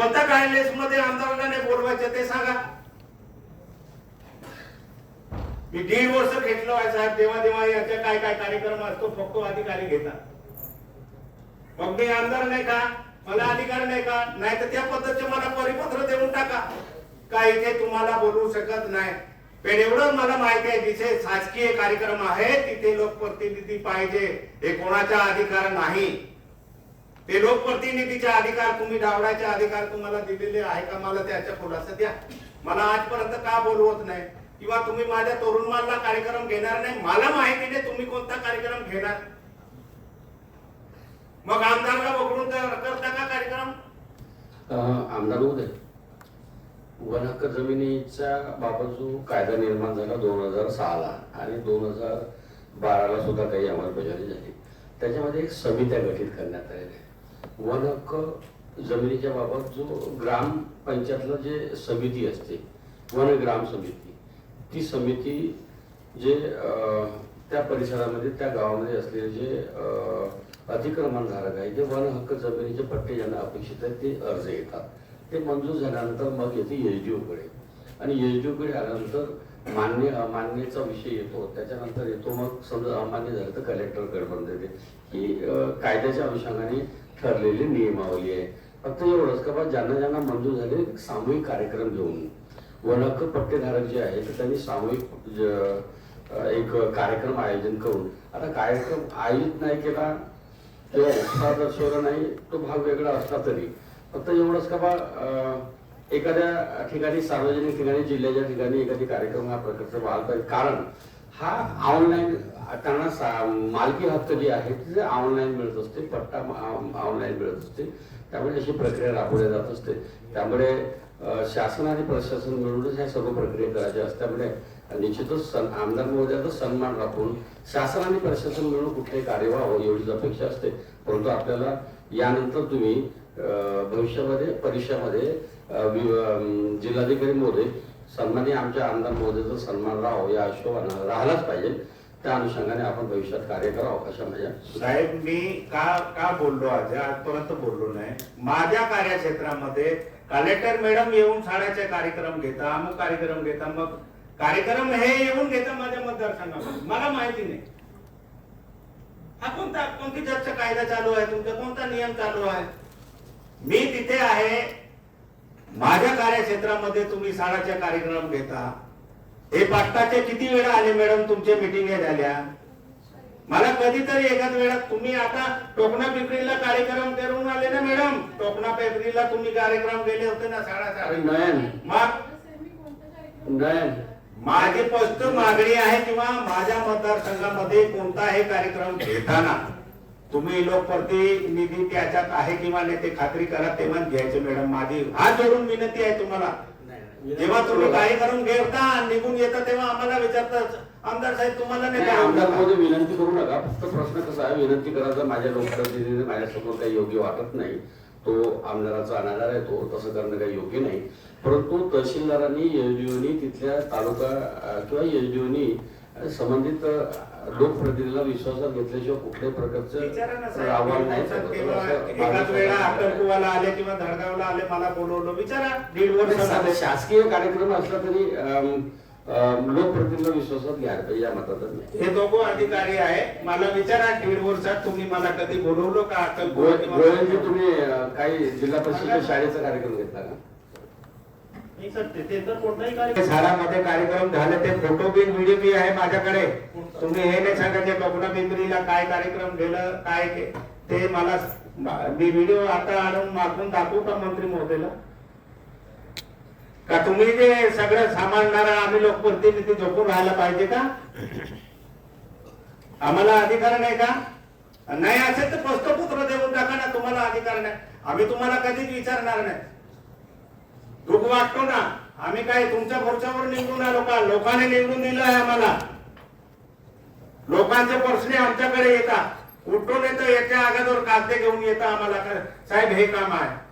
कोणत्या गाईडलाईन्स मध्ये आमदारांना नाही बोलवायचं ते सांगा. मी 1.5 वर्ष घेतलो आहे साहेब, तेव्हा तेव्हा याच्या काय काय कार्यक्रम असतो फक्त अधिकारी घेतात. मग मी आमदार नाही का, मला अधिकार नाही का? नाही तर त्या पद्धतीचे मला परिपत्र देऊन टाका का इथे तुम्हाला बोलवू शकत नाही. पण एवढं मला माहिती आहे, जिथे शासकीय कार्यक्रम आहे तिथे लोकप्रतिनिधी पाहिजे. हे कोणाचा अधिकार नाही, ते लोकप्रतिनिधीचे अधिकार तुम्ही डावडायचे अधिकार तुम्हाला दिलेले आहे का? मला त्याचा खुलासा द्या. मला आजपर्यंत का बोलवत नाही, किंवा तुम्ही माझ्या तरुणमानला कार्यक्रम घेणार नाही? मला माहिती नाही तुम्ही कोणता कार्यक्रम घेणार. मग आमदारला पकडून करता का कार्यक्रम? आमदार महोदय, वन हक्क जमिनीच्या बाबत जो कायदा निर्माण झाला 2006ला आणि 2012ला सुद्धा काही अंमलबजावणी झाली, त्याच्यामध्ये एक समित्या गठीत करण्यात आलेल्या आहे. वन हक्क जमिनीच्या बाबत जो ग्रामपंचायतला जे समिती असते, वन ग्राम समिती, ती समिती जे त्या परिसरामध्ये त्या गावामध्ये असलेले जे अतिक्रमणधारक आहे, जे वन हक्क जमिनीचे पट्टे ज्यांना अपेक्षित आहेत ते अर्ज येतात. ते मंजूर झाल्यानंतर मग येते एसडीओ कडे, आणि एसडीओ कडे आल्यानंतर मान्य अमान्यचा विषय येतो. त्याच्यानंतर येतो मग समजा अमान्य झालं तर कलेक्टरकडे पण देते. ही कायद्याच्या अनुषंगाने ठरलेली नियमावली आहे. फक्त एवढंच का बा ज्यांना ज्यांना मंजूर झाले सामूहिक कार्यक्रम घेऊन वन हक्क पट्टेधारक जे आहे तर त्यांनी सामूहिक एक कार्यक्रम आयोजन करून, आता कार्यक्रम आयोजित नाही केला किंवा उत्साह दर्शवला नाही, तो भाग वेगळा असला तरी फक्त एवढंच का बा एखाद्या ठिकाणी सार्वजनिक ठिकाणी जिल्ह्याच्या ठिकाणी एखादी कार्यक्रम हा प्रकारचा व्हायला पाहिजे. कारण हा ऑनलाईन त्यांना मालकी हक्क जे आहे ते ऑनलाईन मिळत असते, पट्टा ऑनलाईन मिळत असते. त्यामुळे अशी प्रक्रिया राबवली जात असते. त्यामुळे शासन आणि प्रशासन मिळूनच ह्या सर्व प्रक्रिया करायच्या असतात. त्यामुळे निश्चितच आमदार महोदयाचा सन्मान राखून शासन आणि प्रशासन मिळून कुठलेही कार्य व्हावं एवढीच अपेक्षा असते. परंतु आपल्याला यानंतर तुम्ही भविष्यामध्ये परिषदेमध्ये जिल्हाधिकारी महोदय सन्माननीय आमच्या आमदार महोदयाचा सन्मान राहावं या आश्वासनाला राहिलाच पाहिजे. त्या अनुषंगाने आपण भविष्यात कार्य करावं अशा माझ्या. साहेब मी का बोललो आजपर्यंत बोललो नाही. माझ्या कार्यक्षेत्रामध्ये कलेक्टर मॅडम येऊन शाळेचे कार्यक्रम घेता, अमुक कार्यक्रम घेता, मग कार्यक्रम हे येऊन घेता माझ्या मतदारसंघामध्ये, मला माहिती नाही. हा कोणती जगचा कायदा चालू आहे, तुमचा कोणता नियम चालू आहे? मी तिथे आहे, माझ्या कार्यक्षेत्रामध्ये तुम्ही शाळेचे कार्यक्रम घेता. हे पट्टाचे किती वेळा आले मॅडम तुमच्या मिटिंग झाल्या? मला कधीतरी एकाच वेळा तुम्ही आता टोकणा पिपरीला कार्यक्रम करून आले ना मॅडम? टोकणा पिपरीला तुम्ही कार्यक्रम गेले होते ना शाळा? मग माझी स्पष्ट मागणी आहे किंवा माझ्या मतदारसंघामध्ये कोणताही कार्यक्रम घेताना तुम्ही लोकप्रतिनिधी त्याच्यात आहे किंवा नाही ते खात्री करा, तेव्हा घ्यायचे मॅडम. माझी हात जोडून विनंती आहे तुम्हाला. जेव्हा तुम्ही कार्यक्रम घेता निघून येता तेव्हा आम्हाला विचारतात आमदार साहेब तुम्हाला नाही. आमदार मध्ये विनंती करू नका. फक्त प्रश्न कसा आहे, विनंती करायचा माझ्या लोकप्रतिनिधीने माझ्यासमोर काही योग्य वाटत नाही. तो आमदाराचा अनादर आहे, तो तसं करणं काही योग्य नाही. परंतु तहसीलदारांनी एसडीओनी तिथल्या तालुका किंवा एसडीओनी संबंधित लोकप्रतिनिधीला विश्वासात घेतल्याशिवाय कुठल्याही प्रकारचं आव्हान नाही. एकाच वेळा अक्कलकुवाला आले किंवा धडगावला आले, मला बोलवलं, विचारा. 1.5 वर्ष शासकीय कार्यक्रम असला तरी लोकप्रतिनिधीला विश्वासात घ्यायला पाहिजे या मतात. हे दोघं अधिकारी आहे, मला विचारा 1.5 वर्षात तुम्ही मला कधी बोलवलं का? अक्कलकुवा तुम्ही काही जिल्हा परिषदेच्या शाळेचा कार्यक्रम घेतला का? शाळामध्ये कार्यक्रम झाले ते फोटो बी व्हिडिओ बी आहे माझ्याकडे. तुम्ही हे नाही सांगायचे टोकणा पिंपरीला काय कार्यक्रम गेलं काय ते मला. मी व्हिडिओ आता आणून मागून दाखवू का मंत्री महोदयला? का तुम्ही जे सगळं सांभाळणारा आम्ही लोकप्रतिनिधी झोपून राहायला पाहिजे का? आम्हाला अधिकार नाही का? नाही असेल तर पस्तपुत्र देऊन टाका ना. तुम्हाला अधिकार नाही, आम्ही तुम्हाला कधीच विचारणार नाही. दुःख वाटतो ना, आम्ही काय तुमच्या मोर्चावर निवडून आलो का? लोकांनी निवडून दिलं आहे आम्हाला. लोकांचे प्रश्न आमच्याकडे येतात, कुठून येतं याच्या अगोदर कागदे घेऊन येतं आम्हाला साहेब हे काम आहे.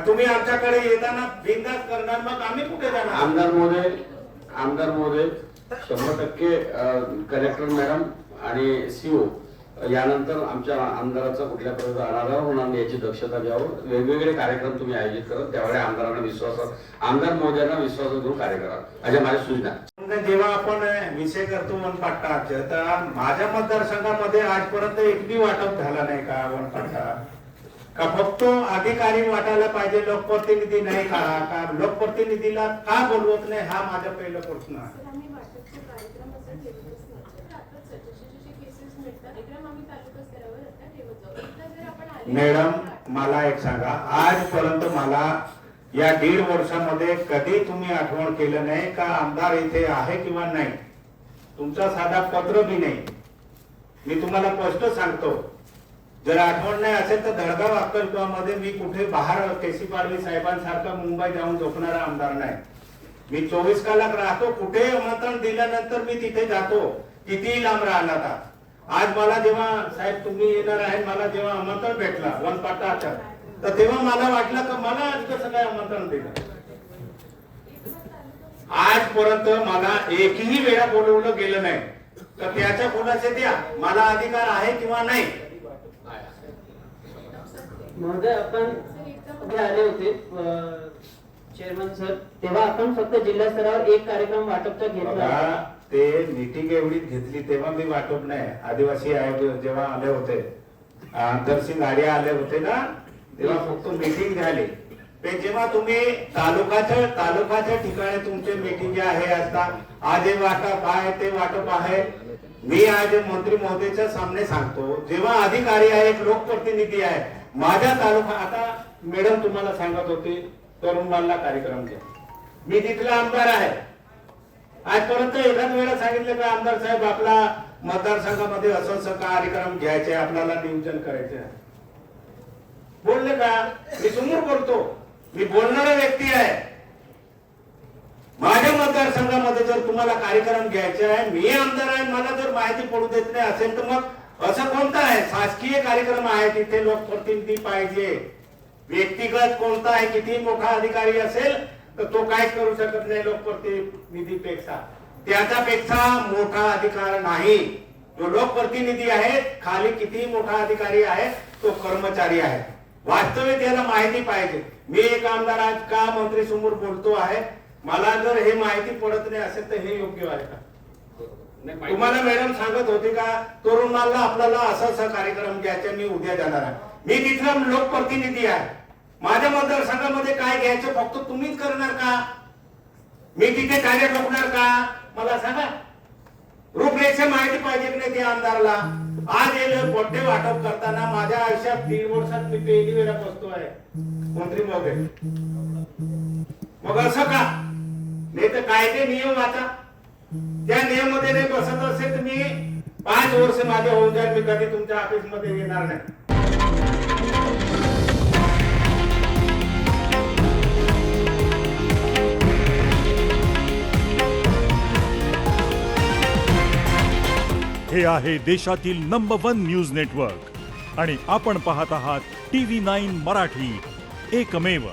तुम्ही आमच्याकडे येताना बिनधास्त करणार, मग आम्ही कुठे जाणार? आमदार महोदय 100% कलेक्टर मॅडम आणि सीओ यानंतर आमच्या आमदाराचा कुठल्या प्रकारचा अनादर होणार नाही याची दक्षता घ्यावं. वेगवेगळे कार्यक्रम तुम्ही आयोजित करत त्यावेळी आमदारांना आमदार महोदयांना विश्वासात घेऊन कार्य करा अशा माझ्या सूचना. जेव्हा आपण विषय करतो वनपट्टाचे, तर माझ्या मतदारसंघामध्ये आजपर्यंत एकही वाटप झाला नाही का वनपट्टा? का फक्त अधिकारी वाटायला पाहिजे, लोकप्रतिनिधी नाही का लोकप्रतिनिधीला का बोलवत नाही, हा माझा पहिला प्रश्न आहे. मॅडम मला एक सांगा, आजपर्यंत मला या 1.5 वर्षामध्ये कधी तुम्ही आठवण केलं नाही का आमदार इथे आहे किंवा नाही? तुमचा साधा पत्र बी नाही. मी तुम्हाला स्पष्ट सांगतो, जर आठवण नाही असेल तर धडगाव अक्कलकुवामध्ये मी कुठे बाहेर केसी पाडवी साहेबांसारखा मुंबई जाऊन झोपणारा आमदार नाही. मी 24 कलाक राहतो. कुठे आमंत्रण दिल्यानंतर मी तिथे जातो, कितीही लांब राहिला था. आज मला जेव्हा साहेब तुम्ही येणार आहे, मला जेव्हा आमंत्रण भेटला वनपट्टाचं, तर तेव्हा मला वाटलं की मला आज कसं काय आमंत्रण दिलं. आजपर्यंत मला एकही वेळा बोलवलं गेलं नाही. तर त्याच्या कोणाचे द्या, मला अधिकार आहे किंवा नाही. महोदय, आपण आले होते चेअरमन सर, तेव्हा आपण फक्त जिल्हा स्तरावर एक कार्यक्रम वाटपचा घेतला. ते मीटिंग एवढी घेतली तेव्हा मी वाटप नाही. आदिवासी आयोग जेव्हा आले होते, आंतरसिंग आर्या आले होते ना, तेव्हा फक्त मीटिंग झाली. पण जेव्हा तुम्ही तालुकाच्या ठिकाणी तुमचे मीटिंग आहे असतात, आज हे वाटप आहे ते वाटप आहे. मी आज मंत्री महोदयाच्या सामने सांगतो, जेव्हा अधिकारी आहे, एक लोकप्रतिनिधी आहे माझ्या तालुका, आता मॅडम तुम्हाला सांगत होती तरुण बालला कार्यक्रम घ्या, मी तिथला आमदार आहे. आजपर्यंत एखाद वेळा सांगितलं का आमदार साहेब आपला मतदारसंघामध्ये असं कार्यक्रम घ्यायचे, आपल्याला नियोजन करायचे? बोलले का? मी समोर बोलतो, मी बोलणारा व्यक्ती आहे. माझ्या मतदारसंघामध्ये जर तुम्हाला कार्यक्रम घ्यायचे आहे, मी आमदार आहे, मला जर माहिती पडू देत नाही असेल तर मग असं कोणतं आहे? शासकीय कार्यक्रम आहे, तिथे लोकप्रतिनिधी पाहिजे. व्यक्तिगत कोणता आहे, किती मोठा अधिकारी असेल तर तो काय करू शकत नाही लोकप्रतिनिधीपेक्षा. त्याच्यापेक्षा मोठा अधिकार नाही. जो लोकप्रतिनिधी आहे, खाली किती मोठा अधिकारी आहे तो कर्मचारी आहे. वास्तविक त्याला माहिती पाहिजे. मी एक आमदार आज का मंत्री समोर बोलतो आहे, मला जर हे माहिती पडत नाही असेल तर हे योग्य आहे का? तुम्हाला मॅडम सांगत होते का तरुणाला आपल्याला असा कार्यक्रम घ्यायचा, मी उद्या जाणार आहे. मी तिथला लोकप्रतिनिधी आहे. माझ्या मतदारसंघामध्ये काय घ्यायचं फक्त तुम्हीच करणार का? मी तिथे कार्य ठोकणार का? मला सांगा. रूपरेषा माहिती पाहिजे की नाही त्या आमदारला? आज हे मोठे वाटप करताना माझ्या आयुष्यात 1.5 वर्षात मी पहिली वेळा बसतो आहे मंत्री महोदय. मग असं का? नाही तर कायदे नियम वाचा. त्या नियमामध्ये नाही बसत असेल तर मी 5 वर्ष माझे होऊन जाईल, मी कधी तुमच्या ऑफिस मध्ये येणार नाही. हे आहे देशातील नंबर 1 न्यूज नेटवर्क आणि आपण पाहत आहात TV9 मराठी, एकमेव.